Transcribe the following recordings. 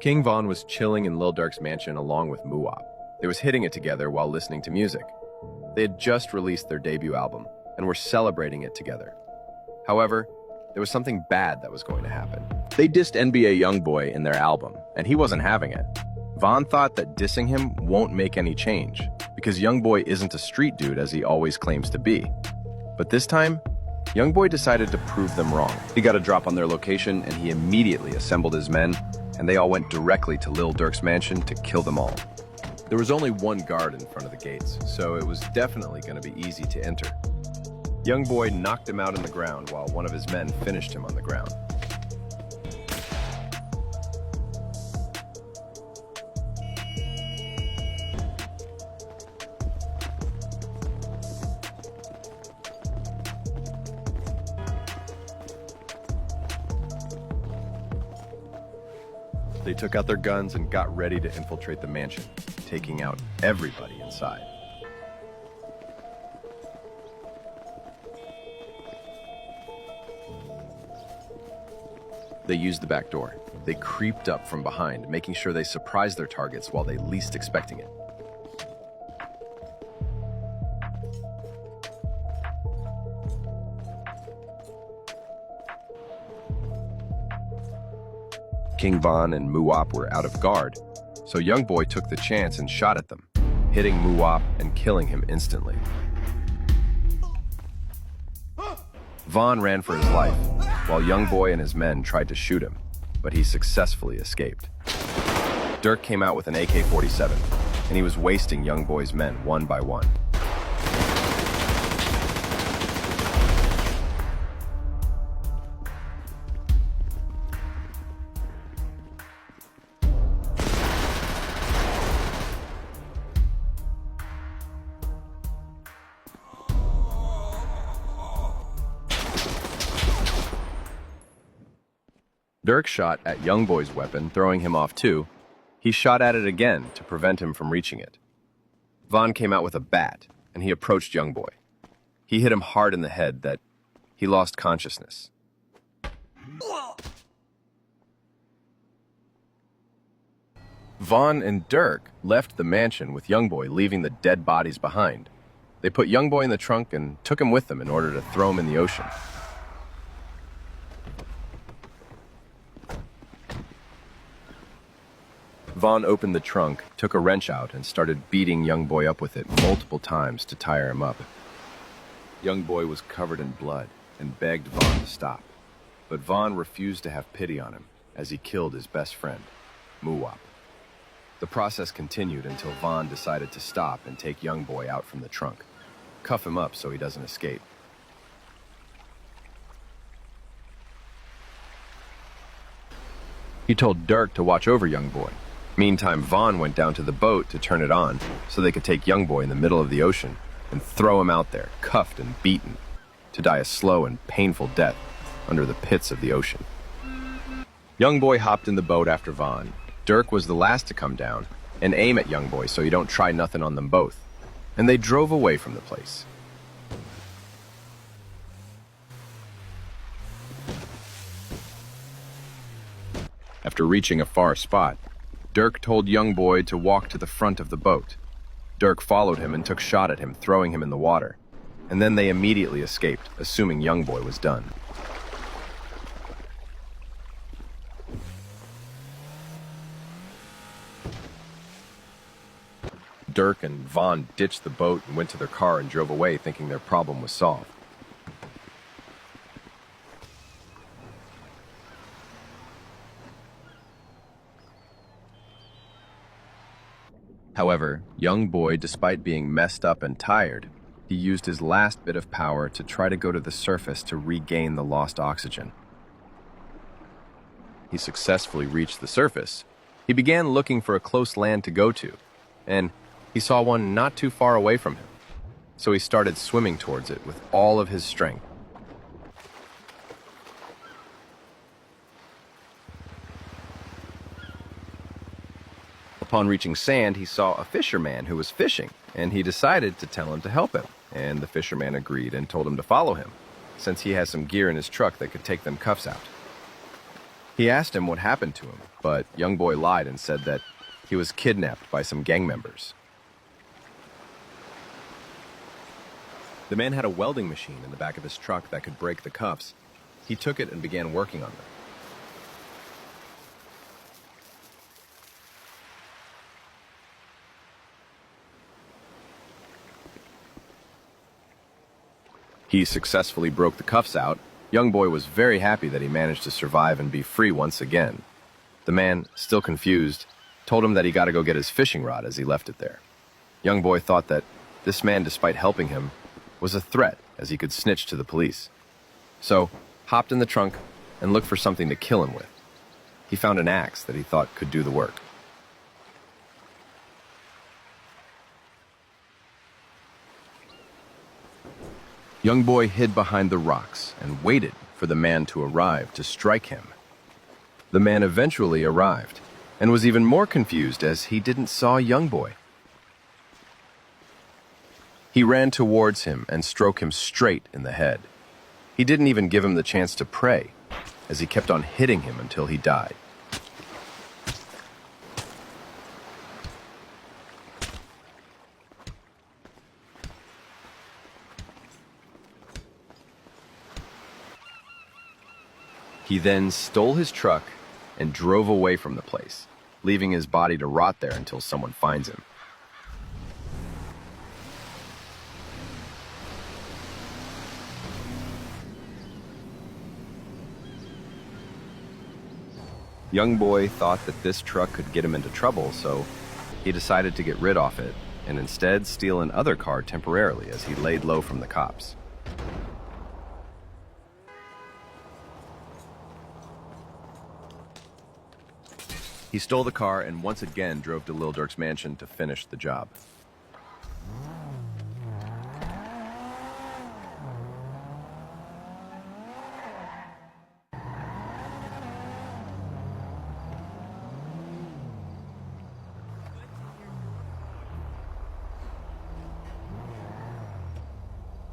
King Von was chilling in Lil Durk's mansion along with Muwap. They was hitting it together while listening to music. They had just released their debut album and were celebrating it together. However, there was something bad that was going to happen. They dissed NBA YoungBoy in their album, and he wasn't having it. Von thought that dissing him won't make any change, because YoungBoy isn't a street dude as he always claims to be. But this time, YoungBoy decided to prove them wrong. He got a drop on their location, and he immediately assembled his men, and they all went directly to Lil Durk's mansion to kill them all. There was only one guard in front of the gates, so it was definitely going to be easy to enter. YoungBoy knocked him out on the ground while one of his men finished him on the ground. They took out their guns and got ready to infiltrate the mansion, taking out everybody inside. They used the back door. They creeped up from behind, making sure they surprised their targets while they least expecting it. King Von and Muwap were out of guard, so YoungBoy took the chance and shot at them, hitting Muwap and killing him instantly. Von ran for his life, while YoungBoy and his men tried to shoot him, but he successfully escaped. Durk came out with an AK-47, and he was wasting YoungBoy's men one by one. Durk shot at YoungBoy's weapon, throwing him off too. He shot at it again to prevent him from reaching it. Von came out with a bat, and he approached YoungBoy. He hit him hard in the head that he lost consciousness. Von and Durk left the mansion with YoungBoy, leaving the dead bodies behind. They put YoungBoy in the trunk and took him with them in order to throw him in the ocean. Von opened the trunk, took a wrench out, and started beating YoungBoy up with it multiple times to tire him up. YoungBoy was covered in blood and begged Von to stop, but Von refused to have pity on him as he killed his best friend, Muwap. The process continued until Von decided to stop and take YoungBoy out from the trunk, cuff him up so he doesn't escape. He told Durk to watch over YoungBoy. Meantime, Von went down to the boat to turn it on so they could take YoungBoy in the middle of the ocean and throw him out there, cuffed and beaten, to die a slow and painful death under the pits of the ocean. YoungBoy hopped in the boat after Von. Durk was the last to come down and aim at YoungBoy so you don't try nothing on them both. And they drove away from the place. After reaching a far spot, Durk told YoungBoy to walk to the front of the boat. Durk followed him and took shot at him, throwing him in the water. And then they immediately escaped, assuming YoungBoy was done. Durk and Von ditched the boat and went to their car and drove away, thinking their problem was solved. However, YoungBoy, despite being messed up and tired, he used his last bit of power to try to go to the surface to regain the lost oxygen. He successfully reached the surface. He began looking for a close land to go to, and he saw one not too far away from him. So he started swimming towards it with all of his strength. Upon reaching sand, he saw a fisherman who was fishing, and he decided to tell him to help him, and the fisherman agreed and told him to follow him, since he has some gear in his truck that could take them cuffs out. He asked him what happened to him, but young boy lied and said that he was kidnapped by some gang members. The man had a welding machine in the back of his truck that could break the cuffs. He took it and began working on them. He successfully broke the cuffs out. Young boy was very happy that he managed to survive and be free once again. The man, still confused, told him that he got to go get his fishing rod as he left it there. Young boy thought that this man, despite helping him, was a threat as he could snitch to the police. So, hopped in the trunk and looked for something to kill him with. He found an axe that he thought could do the work. Young boy hid behind the rocks and waited for the man to arrive to strike him. The man eventually arrived and was even more confused as he didn't saw young boy. He ran towards him and struck him straight in the head. He didn't even give him the chance to pray, as he kept on hitting him until he died. He then stole his truck and drove away from the place, leaving his body to rot there until someone finds him. Young boy thought that this truck could get him into trouble, so he decided to get rid of it and instead steal another car temporarily as he laid low from the cops. He stole the car and once again drove to Lil Durk's mansion to finish the job.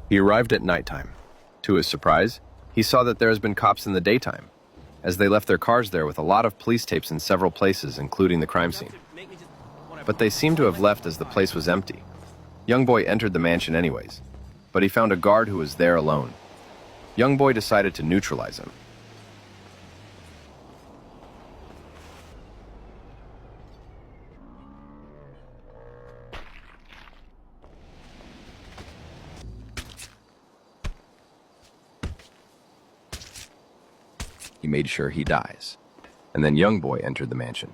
He arrived at nighttime. To his surprise, he saw that there has been cops in the daytime, as they left their cars there with a lot of police tapes in several places, including the crime scene. But they seemed to have left as the place was empty. Young boy entered the mansion anyways, but he found a guard who was there alone. Young boy decided to neutralize him. He made sure he dies, and then young boy entered the mansion.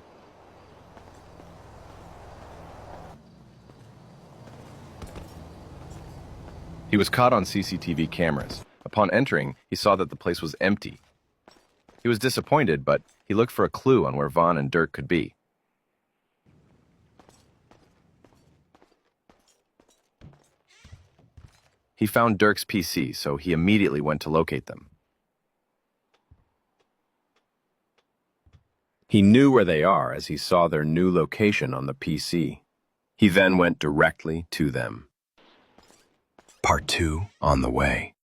He was caught on CCTV cameras. Upon entering, he saw that the place was empty. He was disappointed, but he looked for a clue on where Vaughn and Durk could be. He found Durk's PC, so he immediately went to locate them. He knew where they are as he saw their new location on the PC. He then went directly to them. Part 2 on the way.